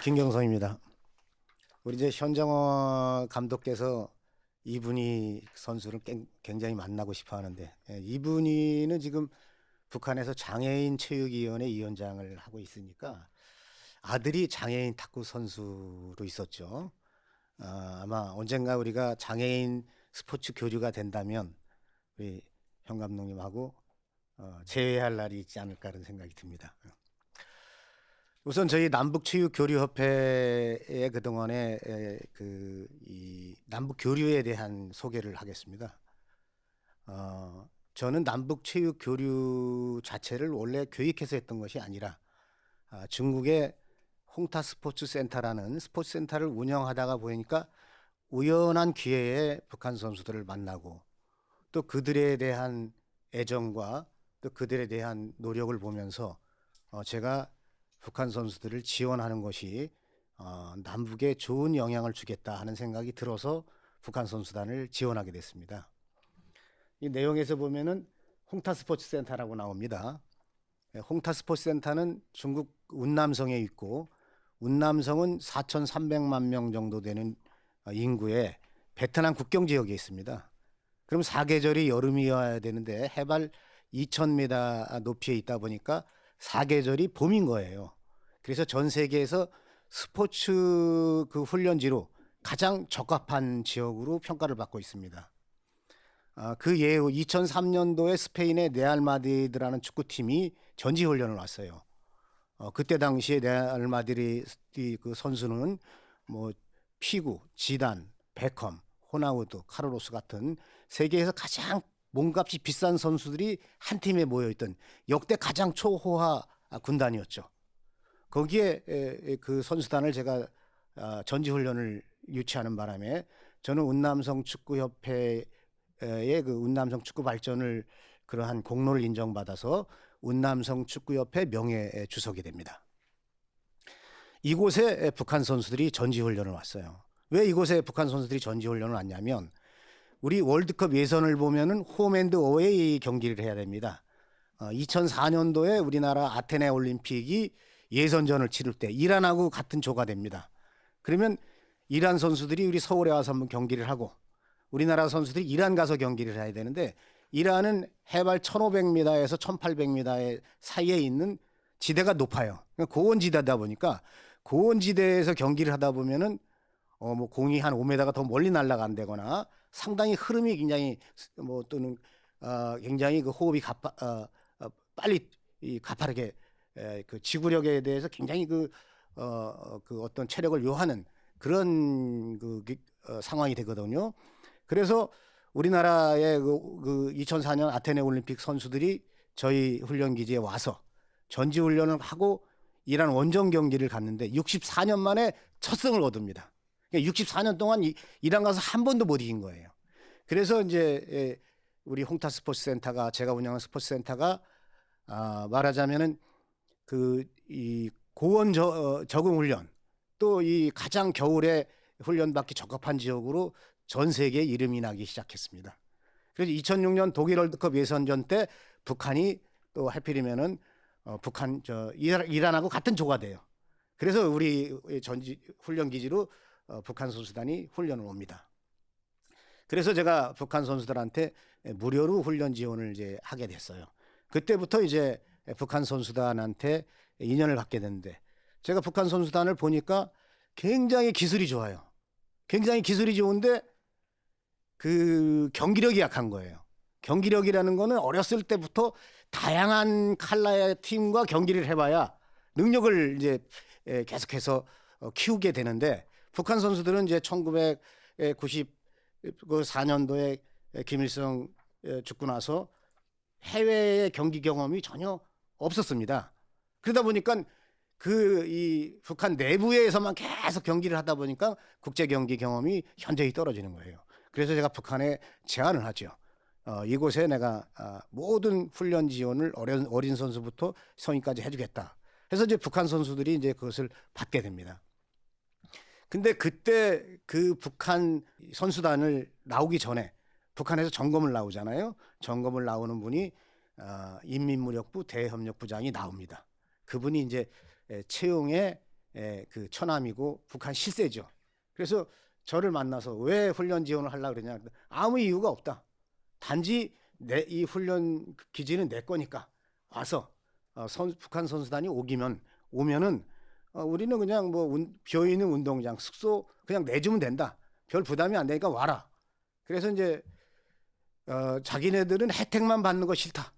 김경성입니다. 우리 이제 현정호 감독께서 이분희 선수를 굉장히 만나고 싶어 하는데, 이분희는 지금 북한에서 장애인 체육위원회 위원장을 하고 있으니까 아들이 장애인 탁구 선수로 있었죠. 아마 언젠가 우리가 장애인 스포츠 교류가 된다면 우리 현 감독님하고 재회할 날이 있지 않을까 그런 생각이 듭니다. 우선 저희 남북체육교류협회의 그동안의 이 남북교류에 대한 소개를 하겠습니다. 저는 남북체육교류 자체를 원래 계획해서 했던 것이 아니라 중국의 홍타 스포츠 센터라는 스포츠 센터를 운영하다가 보니까 우연한 기회에 북한 선수들을 만나고 또 그들에 대한 애정과 또 그들에 대한 노력을 보면서 제가 북한 선수들을 지원하는 것이 남북에 좋은 영향을 주겠다 하는 생각이 들어서 북한 선수단을 지원하게 됐습니다. 이 내용에서 보면은 홍타 스포츠 센터라고 나옵니다. 홍타 스포츠 센터는 중국 운남성에 있고, 운남성은 4,300만 명 정도 되는 인구의 베트남 국경 지역에 있습니다. 그럼 사계절이 여름이어야 되는데 해발 2,000m 높이에 있다 보니까 사계절이 봄인 거예요. 그래서 전 세계에서 스포츠 그 훈련지로 가장 적합한 지역으로 평가를 받고 있습니다. 그 예후 2003년도에 스페인의 레알 마드리드라는 축구팀이 전지 훈련을 왔어요. 그때 당시에 레알 마드리드 그 선수는 뭐 피구, 지단, 베컴, 호나우두, 카르로스 같은 세계에서 가장 몸값이 비싼 선수들이 한 팀에 모여 있던 역대 가장 초호화 군단이었죠. 거기에 그 선수단을 제가 전지 훈련을 유치하는 바람에 저는 운남성 축구협회의 그 운남성 축구 발전을 그러한 공로를 인정받아서 운남성 축구협회 명예 주석이 됩니다. 이곳에 북한 선수들이 전지 훈련을 왔어요. 왜 이곳에 북한 선수들이 전지 훈련을 왔냐면 우리 월드컵 예선을 보면은 홈앤드 어웨이 경기를 해야 됩니다. 2004년도에 우리나라 아테네 올림픽이 예선전을 치를 때 이란하고 같은 조가 됩니다. 그러면 이란 선수들이 우리 서울에 와서 한번 경기를 하고 우리나라 선수들이 이란 가서 경기를 해야 되는데 이란은 해발 1,500m에서 1,800m 사이에 있는 지대가 높아요. 고원지대다 보니까 고원지대에서 경기를 하다 보면은 뭐 공이 한 5m가 더 멀리 날아간다거나 상당히 흐름이 굉장히 뭐 또는 굉장히 그 호흡이 빨리 가파르게 그 지구력에 대해서 굉장히 그 어떤 체력을 요하는 그런 상황이 되거든요. 그래서 우리나라의 그 2004년 아테네 올림픽 선수들이 저희 훈련 기지에 와서 전지 훈련을 하고 이란 원정 경기를 갔는데 64년 만에 첫 승을 얻습니다. 64년 동안 이란 가서 한 번도 못 이긴 거예요. 그래서 이제 우리 홍타 스포츠 센터가 제가 운영하는 스포츠 센터가 말하자면은 이 고원 적응 훈련 또 이 가장 겨울에 훈련받기 적합한 지역으로 전 세계에 이름이 나기 시작했습니다. 그래서 2006년 독일 월드컵 예선전 때 북한이 또 하필이면은 북한 이란하고 같은 조가 돼요. 그래서 우리 전지 훈련 기지로 북한 선수단이 훈련을 옵니다. 그래서 제가 북한 선수들한테 무료로 훈련 지원을 이제 하게 됐어요. 그때부터 이제 북한 선수단한테 인연을 갖게 됐는데 제가 북한 선수단을 보니까 굉장히 기술이 좋아요. 굉장히 기술이 좋은데 그 경기력이 약한 거예요. 경기력이라는 거는 어렸을 때부터 다양한 컬러의 팀과 경기를 해봐야 능력을 이제 계속해서 키우게 되는데 북한 선수들은 이제 1994년도에 김일성 죽고 나서 해외의 경기 경험이 전혀 없었습니다. 그러다 보니까 이 북한 내부에서만 계속 경기를 하다 보니까 국제 경기 경험이 현저히 떨어지는 거예요. 그래서 제가 북한에 제안을 하죠. 이곳에 내가 모든 훈련 지원을 어린 선수부터 성인까지 해주겠다. 해서 이제 북한 선수들이 이제 그것을 받게 됩니다. 근데 그때 그 북한 선수단을 나오기 전에 북한에서 점검을 나오잖아요. 점검을 나오는 분이 인민무력부 대협력부장이 나옵니다. 그분이 이제 채용의 그 처남이고 북한 실세죠. 그래서 저를 만나서 왜 훈련 지원을 하려고 그러냐. 아무 이유가 없다. 단지 이 훈련 기지는 내 거니까 와서 북한 선수단이 오면은 우리는 그냥 뭐 비어 있는 운동장 숙소 그냥 내주면 된다. 별 부담이 안 되니까 와라. 그래서 이제 자기네들은 혜택만 받는 거 싫다.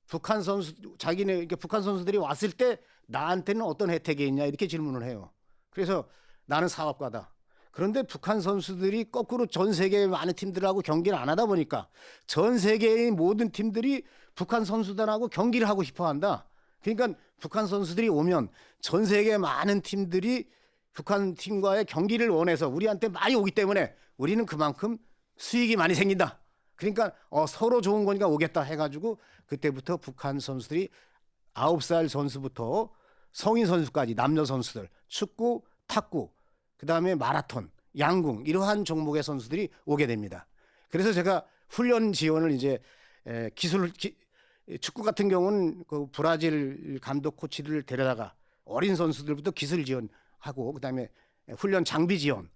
북한 선수들이 왔을 때 나한테는 어떤 혜택이 있냐 이렇게 질문을 해요. 그래서 나는 사업가다. 그런데 북한 선수들이 거꾸로 전 세계의 많은 팀들하고 경기를 안 하다 보니까 전 세계의 모든 팀들이 북한 선수단하고 경기를 하고 싶어 한다. 그러니까 북한 선수들이 오면 전 세계 많은 팀들이 북한 팀과의 경기를 원해서 우리한테 많이 오기 때문에 우리는 그만큼 수익이 많이 생긴다. 그러니까 서로 좋은 거니까 오겠다 해가지고 그때부터 북한 선수들이 9살 선수부터 성인 선수까지 남녀 선수들 축구, 탁구, 그다음에 마라톤, 양궁 이러한 종목의 선수들이 오게 됩니다. 그래서 제가 훈련 지원을 이제 축구 같은 경우는 그 브라질 감독 코치를 데려다가 어린 선수들부터 기술 지원하고 그다음에 훈련 장비 지원.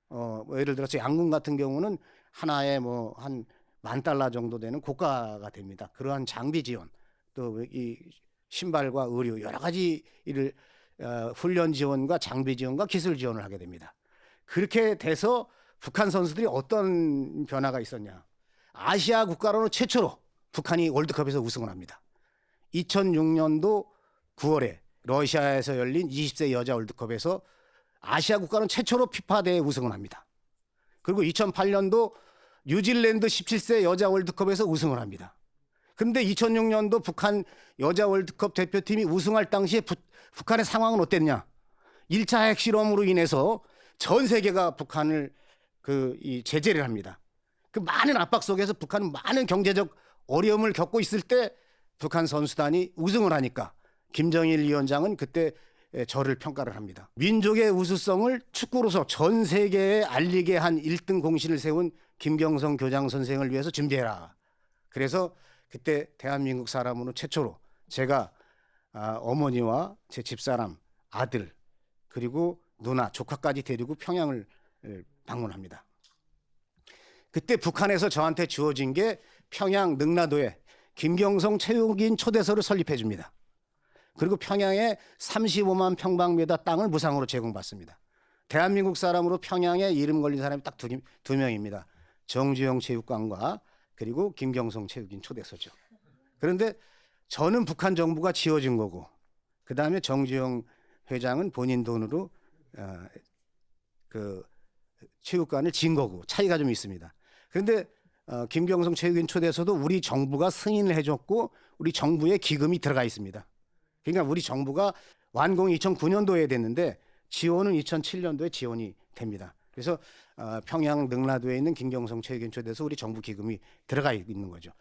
뭐 예를 들어서 양궁 같은 경우는 하나에 뭐 한 $10,000 정도 되는 고가가 됩니다. 그러한 장비 지원, 또 이 신발과 의류 여러 가지 일을 훈련 지원과 장비 지원과 기술 지원을 하게 됩니다. 그렇게 돼서 북한 선수들이 어떤 변화가 있었냐? 아시아 국가로는 최초로 북한이 월드컵에서 우승을 합니다. 2006년도 9월에 러시아에서 열린 20세 여자 월드컵에서 아시아 국가는 최초로 피파 대회 우승을 합니다. 그리고 2008년도 뉴질랜드 17세 여자 월드컵에서 우승을 합니다. 그런데 2006년도 북한 여자 월드컵 대표팀이 우승할 당시에 북한의 상황은 어땠냐? 1차 핵실험으로 인해서 전 세계가 북한을 제재를 합니다. 그 많은 압박 속에서 북한은 많은 경제적 어려움을 겪고 있을 때 북한 선수단이 우승을 하니까 김정일 위원장은 그때 저를 평가를 합니다. 민족의 우수성을 축구로서 전 세계에 알리게 한 1등 공신을 세운 김경성 교장 선생을 위해서 준비해라. 그래서 그때 대한민국 사람으로 최초로 제가 어머니와 제 집사람, 아들, 그리고 누나, 조카까지 데리고 평양을 방문합니다. 그때 북한에서 저한테 주어진 게 평양 능라도에 김경성 체육인 초대소를 설립해 줍니다. 그리고 평양에 35만 평방미터 땅을 무상으로 제공받습니다. 대한민국 사람으로 평양에 이름 걸린 사람이 딱 두 명입니다. 정주영 체육관과 그리고 김경성 체육인 초대소죠. 그런데 저는 북한 정부가 지어준 거고 그 다음에 정주영 회장은 본인 돈으로 그 체육관을 진 거고 차이가 좀 있습니다. 그런데 김경성 체육인 초대소도 우리 정부가 승인을 해줬고 우리 정부의 기금이 들어가 있습니다. 그러니까 우리 정부가 완공이 2009년도에 됐는데 지원은 2007년도에 지원이 됩니다. 그래서 평양 능라도에 있는 김경성 체육인 초대소 우리 정부 기금이 들어가 있는 거죠.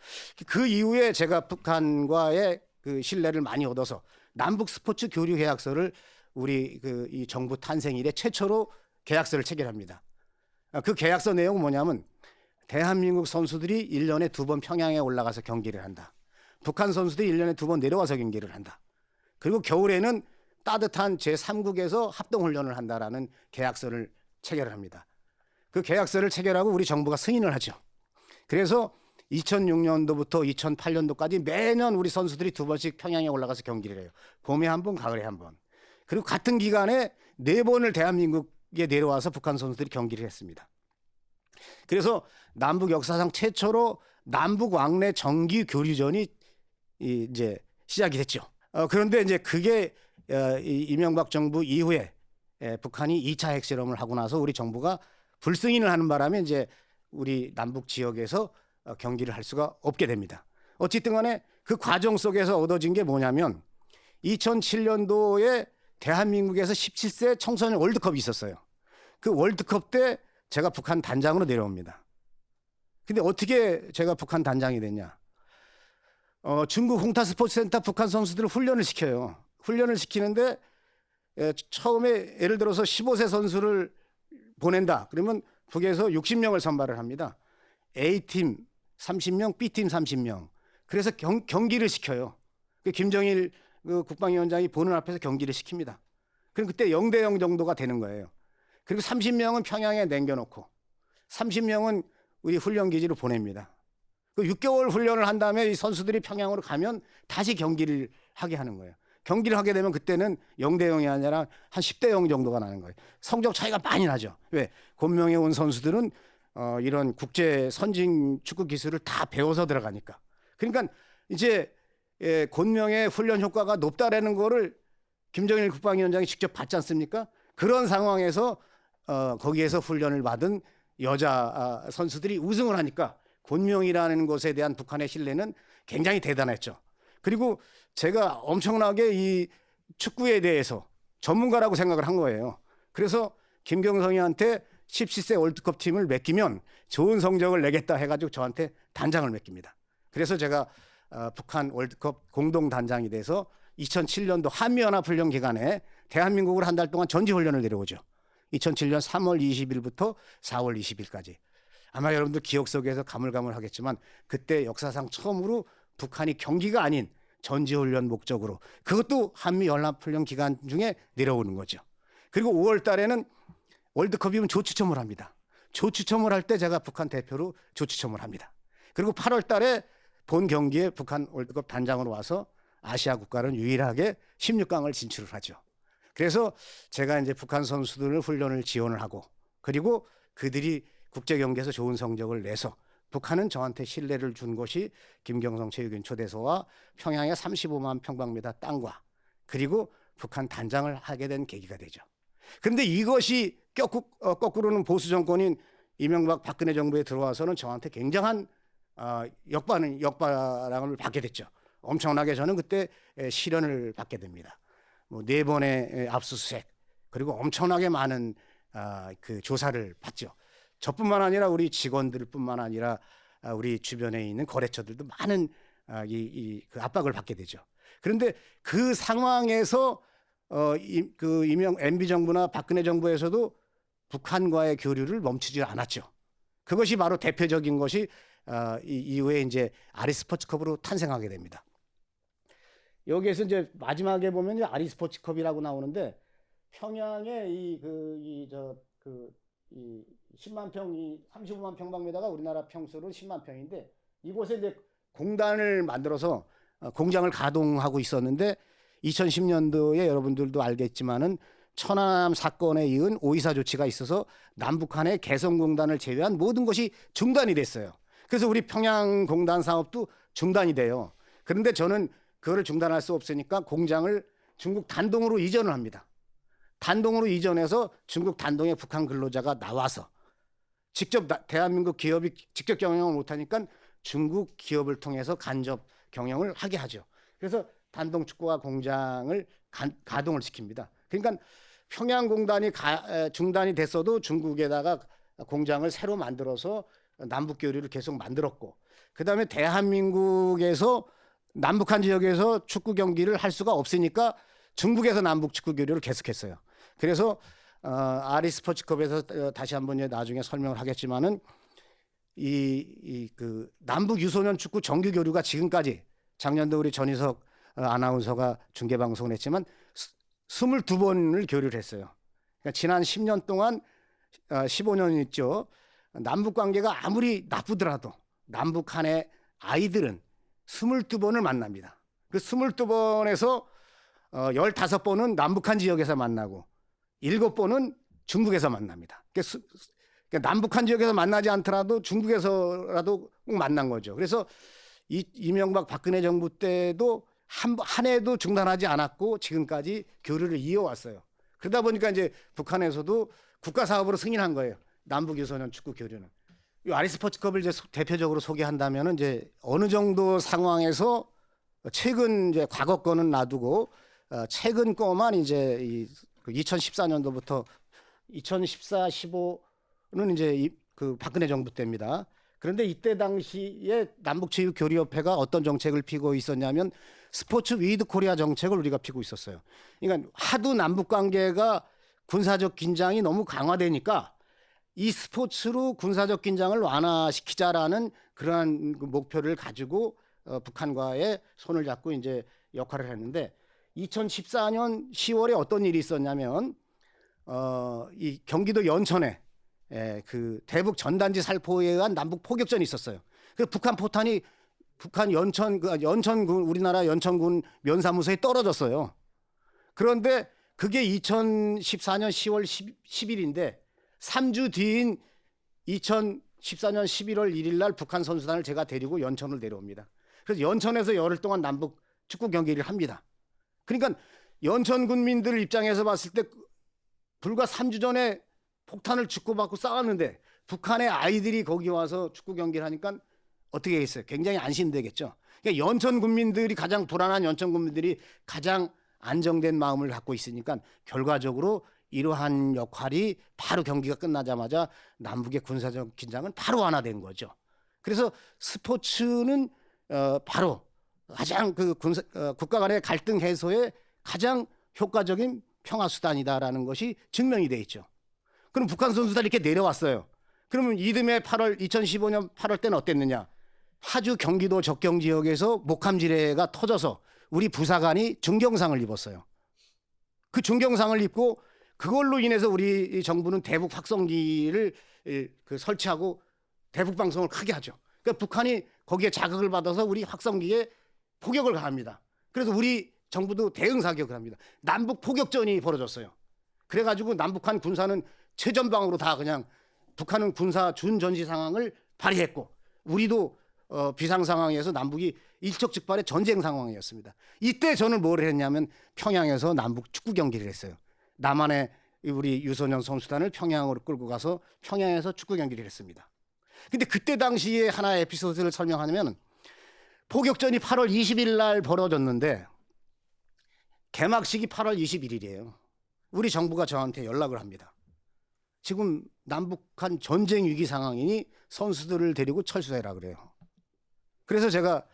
그 이후에 제가 북한과의 그 신뢰를 많이 얻어서 남북 스포츠 교류 계약서를 우리 이 정부 탄생 이래 최초로 계약서를 체결합니다. 그 계약서 내용은 뭐냐면 대한민국 선수들이 1년에 2번 평양에 올라가서 경기를 한다. 북한 선수들이 1년에 2번 내려와서 경기를 한다. 그리고 겨울에는 따뜻한 제3국에서 합동훈련을 한다라는 계약서를 체결을 합니다. 그 계약서를 체결하고 우리 정부가 승인을 하죠. 그래서 2006년도부터 2008년도까지 매년 우리 선수들이 2번씩 평양에 올라가서 경기를 해요. 봄에 한 번, 가을에 한 번. 그리고 같은 기간에 4번을 대한민국에 내려와서 북한 선수들이 경기를 했습니다. 그래서 남북 역사상 최초로 남북 왕래 정기 교류전이 이제 시작이 됐죠. 그런데 이제 그게 이명박 정부 이후에 북한이 2차 핵실험을 하고 나서 우리 정부가 불승인을 하는 바람에 이제 우리 남북 지역에서 경기를 할 수가 없게 됩니다. 어쨌든 간에 그 과정 속에서 얻어진 게 뭐냐면 2007년도에 대한민국에서 17세 청소년 월드컵이 있었어요. 그 월드컵 때 제가 북한 단장으로 내려옵니다. 근데 어떻게 제가 북한 단장이 됐냐? 중국 홍타 스포츠센터 북한 선수들을 훈련을 시켜요. 훈련을 시키는데 처음에 예를 들어서 15세 선수를 보낸다. 그러면 북에서 60명을 선발을 합니다. A팀 30명, B팀 30명. 그래서 경기를 시켜요. 김정일 국방위원장이 보는 앞에서 경기를 시킵니다. 그럼 그때 0대0 정도가 되는 거예요. 그리고 30명은 평양에 남겨놓고 30명은 우리 훈련기지로 보냅니다. 그 6개월 훈련을 한 다음에 이 선수들이 평양으로 가면 다시 경기를 하게 하는 거예요. 경기를 하게 되면 그때는 0대0이 아니라 한 10대0 정도가 나는 거예요. 성적 차이가 많이 나죠. 왜? 곤명에 온 선수들은 이런 국제 선진 축구 기술을 다 배워서 들어가니까. 그러니까 이제 곤명의 훈련 효과가 높다라는 거를 김정일 국방위원장이 직접 봤지 않습니까? 그런 상황에서 거기에서 훈련을 받은 여자 선수들이 우승을 하니까 곤명이라는 곳에 대한 북한의 신뢰는 굉장히 대단했죠. 그리고 제가 엄청나게 이 축구에 대해서 전문가라고 생각을 한 거예요. 그래서 김경성이한테 17세 월드컵 팀을 맡기면 좋은 성적을 내겠다 해가지고 저한테 단장을 맡깁니다. 그래서 제가 북한 월드컵 공동단장이 돼서 2007년도 한미연합훈련 기간에 대한민국을 한 달 동안 전지훈련을 내려오죠. 2007년 3월 20일부터 4월 20일까지. 아마 여러분들 기억 속에서 가물가물하겠지만 그때 역사상 처음으로 북한이 경기가 아닌 전지훈련 목적으로, 그것도 한미연합훈련 기간 중에 내려오는 거죠. 그리고 5월 달에는 월드컵이면 조추첨을 합니다. 조추첨을 할 때 제가 북한 대표로 조추첨을 합니다. 그리고 8월 달에 본 경기에 북한 월드컵 단장으로 와서 아시아 국가는 유일하게 16강을 진출을 하죠. 그래서 제가 이제 북한 선수들을 훈련을 지원을 하고, 그리고 그들이 국제 경기에서 좋은 성적을 내서 북한은 저한테 신뢰를 준 것이 김경성 체육인 초대소와 평양의 35만 평방미터 땅과 그리고 북한 단장을 하게 된 계기가 되죠. 그런데 이것이 거꾸로는 보수 정권인 이명박 박근혜 정부에 들어와서는 저한테 굉장한 역바람을 받게 됐죠. 엄청나게 저는 그때 실현을 받게 됩니다. 뭐 4번의 압수수색, 그리고 엄청나게 많은 그 조사를 받죠. 저뿐만 아니라 우리 직원들뿐만 아니라 우리 주변에 있는 거래처들도 많은 그 압박을 받게 되죠. 그런데 그 상황에서 그 MB 정부나 박근혜 정부에서도 북한과의 교류를 멈추지 않았죠. 그것이 바로 대표적인 것이 이후에 이제 아리스포츠컵으로 탄생하게 됩니다. 여기에서 이제 마지막에 보면 이제 아리스포츠컵이라고 나오는데, 평양에 이 10만 평, 이 35만 평방미터가 우리나라 평수로 10만 평인데, 이곳에 이제 공단을 만들어서 공장을 가동하고 있었는데, 2010년도에 여러분들도 알겠지만은 천안함 사건에 이은 오이사 조치가 있어서 남북한의 개성공단을 제외한 모든 것이 중단이 됐어요. 그래서 우리 평양공단 사업도 중단이 돼요. 그런데 저는 그거를 중단할 수 없으니까 공장을 중국 단동으로 이전을 합니다. 단동으로 이전해서 중국 단동에 북한 근로자가 나와서 직접 대한민국 기업이 직접 경영을 못하니까 중국 기업을 통해서 간접 경영을 하게 하죠. 그래서 단동 축구화 공장을 가동을 시킵니다. 그러니까 평양공단이 중단이 됐어도 중국에다가 공장을 새로 만들어서 남북 교류를 계속 만들었고, 그다음에 대한민국에서 남북한 지역에서 축구 경기를 할 수가 없으니까 중국에서 남북 축구 교류를 계속했어요. 그래서 아리스포츠컵에서 다시 한번 나중에 설명을 하겠지만은 그 남북 유소년 축구 정규 교류가 지금까지, 작년도 우리 전희석 아나운서가 중계 방송을 했지만 22번을 교류를 했어요. 그러니까 지난 10년 동안 15년 있죠. 남북 관계가 아무리 나쁘더라도 남북한의 아이들은 22번을 만납니다. 그 22번에서 15번은 남북한 지역에서 만나고 7번은 중국에서 만납니다. 그러니까 남북한 지역에서 만나지 않더라도 중국에서라도 꼭 만난 거죠. 그래서 이명박 박근혜 정부 때도 한 해도 중단하지 않았고 지금까지 교류를 이어왔어요. 그러다 보니까 이제 북한에서도 국가 사업으로 승인한 거예요. 남북 유소년 축구 교류는. 이 아리스포츠컵을 이제 대표적으로 소개한다면은 이제 어느 정도 상황에서 최근 이제 과거 거는 놔두고 최근 거만 이제 2014년도부터 2014, 15는 이제 그 박근혜 정부 때입니다. 그런데 이때 당시에 남북체육교류협회가 어떤 정책을 피고 있었냐면 스포츠 위드 코리아 정책을 우리가 피고 있었어요. 그러니까 하도 남북 관계가 군사적 긴장이 너무 강화되니까 이 스포츠로 군사적 긴장을 완화시키자라는 그러한 목표를 가지고 북한과의 손을 잡고 이제 역할을 했는데, 2014년 10월에 어떤 일이 있었냐면 이 경기도 연천에 그 대북 전단지 살포에 의한 남북 포격전이 있었어요. 그 북한 포탄이 북한 연천군 우리나라 연천군 면사무소에 떨어졌어요. 그런데 그게 2014년 10월 10일인데 3주 뒤인 2014년 11월 1일 날 북한 선수단을 제가 데리고 연천을 내려옵니다. 그래서 연천에서 열흘 동안 남북 축구 경기를 합니다. 그러니까 연천 군민들 입장에서 봤을 때 불과 3주 전에 폭탄을 주고받고 싸웠는데 북한의 아이들이 거기 와서 축구 경기를 하니까 어떻게 했어요? 굉장히 안심되겠죠. 그러니까 연천 군민들이 가장 불안한 연천 군민들이 가장 안정된 마음을 갖고 있으니까 결과적으로 이러한 역할이 바로 경기가 끝나자마자 남북의 군사적 긴장은 바로 완화된 거죠. 그래서 스포츠는 바로 가장 그 국가 간의 갈등 해소에 가장 효과적인 평화 수단이다라는 것이 증명이 돼 있죠. 그럼 북한 선수들이 이렇게 내려왔어요. 그러면 이듬해 2015년 8월 때는 어땠느냐? 파주 경기도 접경 지역에서 목함지뢰가 터져서 우리 부사관이 중경상을 입었어요. 그 중경상을 입고 그걸로 인해서 우리 정부는 대북 확성기를 설치하고 대북 방송을 크게 하죠. 그러니까 북한이 거기에 자극을 받아서 우리 확성기에 포격을 가합니다. 그래서 우리 정부도 대응 사격을 합니다. 남북 포격전이 벌어졌어요. 그래가지고 남북한 군사는 최전방으로 다 그냥 북한은 군사 준전시 상황을 발휘했고 우리도 비상 상황에서 남북이 일촉즉발의 전쟁 상황이었습니다. 이때 저는 뭘 했냐면 평양에서 남북 축구 경기를 했어요. 남한의 우리 유소년 선수단을 평양으로 끌고 가서 평양에서 축구 경기를 했습니다. 근데 그때 당시에 하나의 에피소드를 설명하면 포격전이 8월 20일 날 벌어졌는데 개막식이 8월 21일이에요. 우리 정부가 저한테 연락을 합니다. 지금 남북한 전쟁 위기 상황이니 선수들을 데리고 철수해라 그래요. 그래서 제가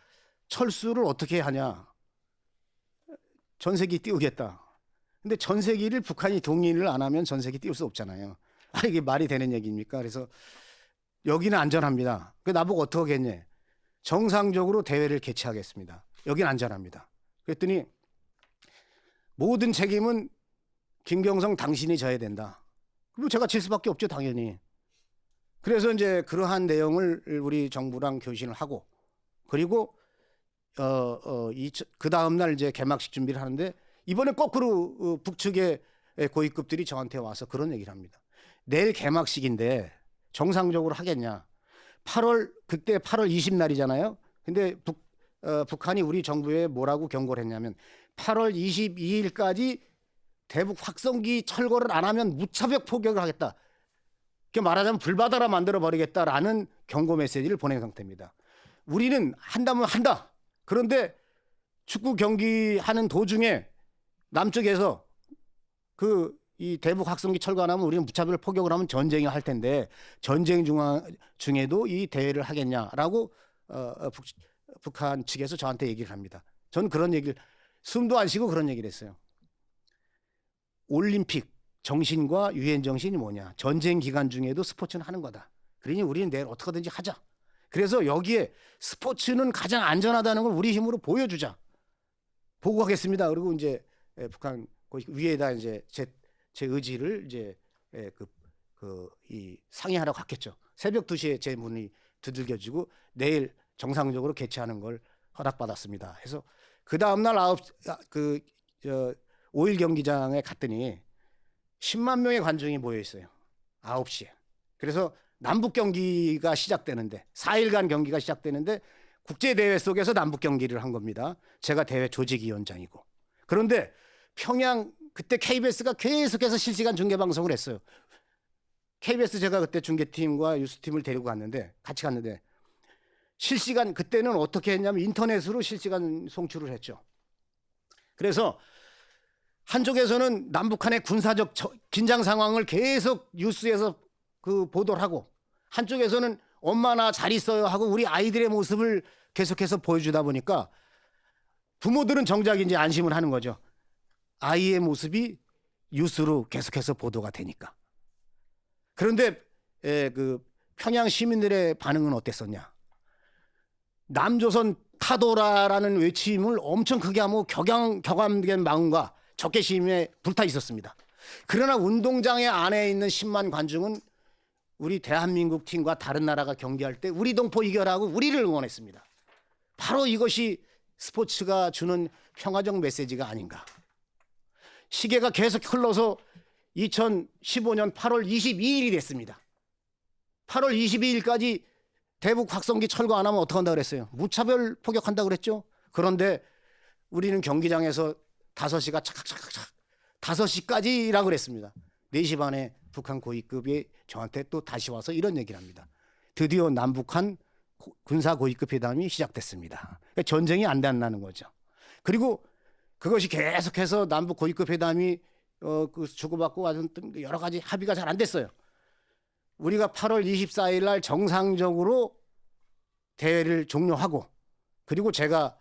철수를 어떻게 하냐. 전세기 띄우겠다. 근데 전세기를 북한이 동의를 안 하면 전세기 띄울 수 없잖아요. 아, 이게 말이 되는 얘기입니까? 그래서 여기는 안전합니다. 그 나보고 어떻게 했냐. 정상적으로 대회를 개최하겠습니다. 여기는 안전합니다. 그랬더니 모든 책임은 김경성 당신이 져야 된다. 그리고 제가 질 수밖에 없죠, 당연히. 그래서 이제 그러한 내용을 우리 정부랑 교신을 하고 그리고 그 다음 날 이제 개막식 준비를 하는데 이번에 거꾸로 북측의 고위급들이 저한테 와서 그런 얘기를 합니다. 내일 개막식인데 정상적으로 하겠냐? 그때 8월 20날이잖아요. 근데 북한이 우리 정부에 뭐라고 경고를 했냐면 8월 22일까지 대북 확성기 철거를 안 하면 무차별 포격을 하겠다. 말하자면 불바다라 만들어 버리겠다라는 경고 메시지를 보낸 상태입니다. 우리는 한다면 한다. 그런데 축구 경기 하는 도중에 남쪽에서 이 대북 확성기 철거 안 하면 우리는 무차별 포격을 하면 전쟁이 할 텐데 전쟁 중에도 이 대회를 하겠냐라고 북한 측에서 저한테 얘기를 합니다. 저는 그런 얘기를 숨도 안 쉬고 그런 얘기를 했어요. 올림픽 정신과 유엔 정신이 뭐냐? 전쟁 기간 중에도 스포츠는 하는 거다. 그러니 우리는 내일 어떻게든지 하자. 그래서 여기에 스포츠는 가장 안전하다는 걸 우리 힘으로 보여주자. 보고하겠습니다. 그리고 이제 북한 위에다 이제 제 의지를 이제 이 상의하러 갔겠죠. 새벽 2시에 제 문이 두들겨지고 내일 정상적으로 개최하는 걸 허락받았습니다. 해서 그 다음 날 5일 경기장에 갔더니 10만 명의 관중이 모여 있어요. 9시에. 그래서 남북 경기가 시작되는데 4일간 경기가 시작되는데 국제 대회 속에서 남북 경기를 한 겁니다. 제가 대회 조직위원장이고. 그런데 평양 그때 KBS가 계속해서 실시간 중계 방송을 했어요. KBS 제가 그때 중계팀과 뉴스팀을 데리고 같이 갔는데 실시간 그때는 어떻게 했냐면 인터넷으로 실시간 송출을 했죠. 그래서 한쪽에서는 남북한의 군사적 긴장 상황을 계속 뉴스에서 보도를 하고 한쪽에서는 엄마나 잘 있어요 하고 우리 아이들의 모습을 계속해서 보여주다 보니까 부모들은 정작 이제 안심을 하는 거죠. 아이의 모습이 뉴스로 계속해서 보도가 되니까. 그런데 평양 시민들의 반응은 어땠었냐? 남조선 타도라라는 외침을 엄청 크게 하고 격앙된 마음과 적개심에 불타 있었습니다. 그러나 운동장의 안에 있는 10만 관중은 우리 대한민국 팀과 다른 나라가 경기할 때 우리 동포 이겨라고 우리를 응원했습니다. 바로 이것이 스포츠가 주는 평화적 메시지가 아닌가. 시계가 계속 흘러서 2015년 8월 22일이 됐습니다. 8월 22일까지 대북 확성기 철거 안 하면 어떡한다 그랬어요? 무차별 포격한다 그랬죠? 그런데 우리는 경기장에서 5시가 착착착착 5시까지라고 그랬습니다. 4시 반에 북한 고위급이 저한테 또 다시 와서 이런 얘기를 합니다. 드디어 남북한 군사 고위급 회담이 시작됐습니다. 그러니까 전쟁이 안 된다는 거죠. 그리고 그것이 계속해서 남북 고위급 회담이 주고받고 여러 가지 합의가 잘 안 됐어요. 우리가 8월 24일 날 정상적으로 대회를 종료하고, 그리고 제가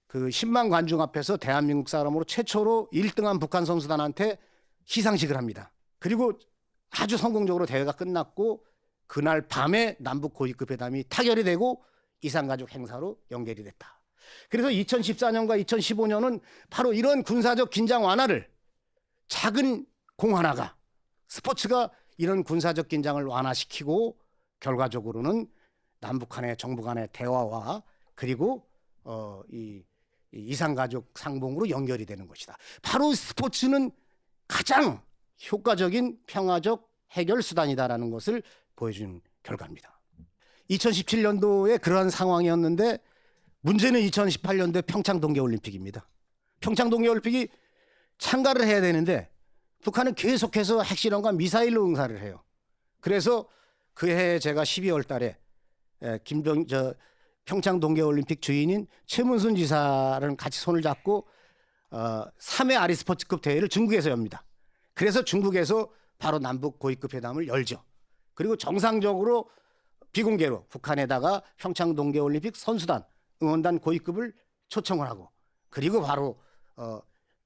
그 10만 관중 앞에서 대한민국 사람으로 최초로 1등한 북한 선수단한테 시상식을 합니다. 그리고 아주 성공적으로 대회가 끝났고 그날 밤에 남북 고위급 회담이 타결이 되고 이산가족 행사로 연결이 됐다. 그래서 2014년과 2015년은 바로 이런 군사적 긴장 완화를, 작은 공 하나가, 스포츠가 이런 군사적 긴장을 완화시키고 결과적으로는 남북한의 정부 간의 대화와 그리고 이 이산가족 상봉으로 연결이 되는 것이다. 바로 스포츠는 가장 효과적인 평화적 해결 수단이다라는 것을 보여준 결과입니다. 2017년도에 그러한 상황이었는데 문제는 2018년도에 평창 동계올림픽입니다. 평창 동계올림픽이 참가를 해야 되는데 북한은 계속해서 핵실험과 미사일로 응사를 해요. 그래서 그 해에 제가 12월 달에 평창 동계올림픽 주인인 최문순 지사랑 같이 손을 잡고 3회 아리스포츠급 대회를 중국에서 엽니다. 그래서 중국에서 바로 남북 고위급 회담을 열죠. 그리고 정상적으로 비공개로 북한에다가 평창 동계올림픽 선수단 응원단 고위급을 초청을 하고, 그리고 바로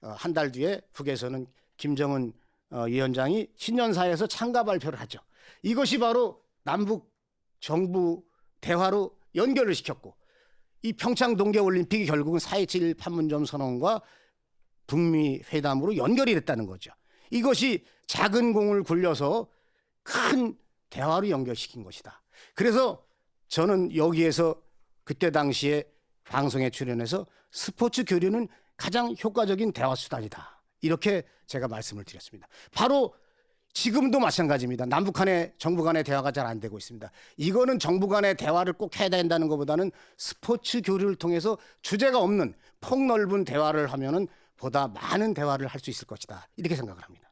한 달 뒤에 북에서는 김정은 위원장이 신년사에서 참가 발표를 하죠. 이것이 바로 남북 정부 대화로 연결을 시켰고, 이 평창 동계올림픽이 결국은 4.27 판문점 선언과 북미 회담으로 연결이 됐다는 거죠. 이것이 작은 공을 굴려서 큰 대화로 연결시킨 것이다. 그래서 저는 여기에서 그때 당시에 방송에 출연해서 스포츠 교류는 가장 효과적인 대화 수단이다, 이렇게 제가 말씀을 드렸습니다. 바로 지금도 마찬가지입니다. 남북한의 정부 간의 대화가 잘 안 되고 있습니다. 이거는 정부 간의 대화를 꼭 해야 된다는 것보다는 스포츠 교류를 통해서 주제가 없는 폭넓은 대화를 하면은 보다 많은 대화를 할 수 있을 것이다, 이렇게 생각을 합니다.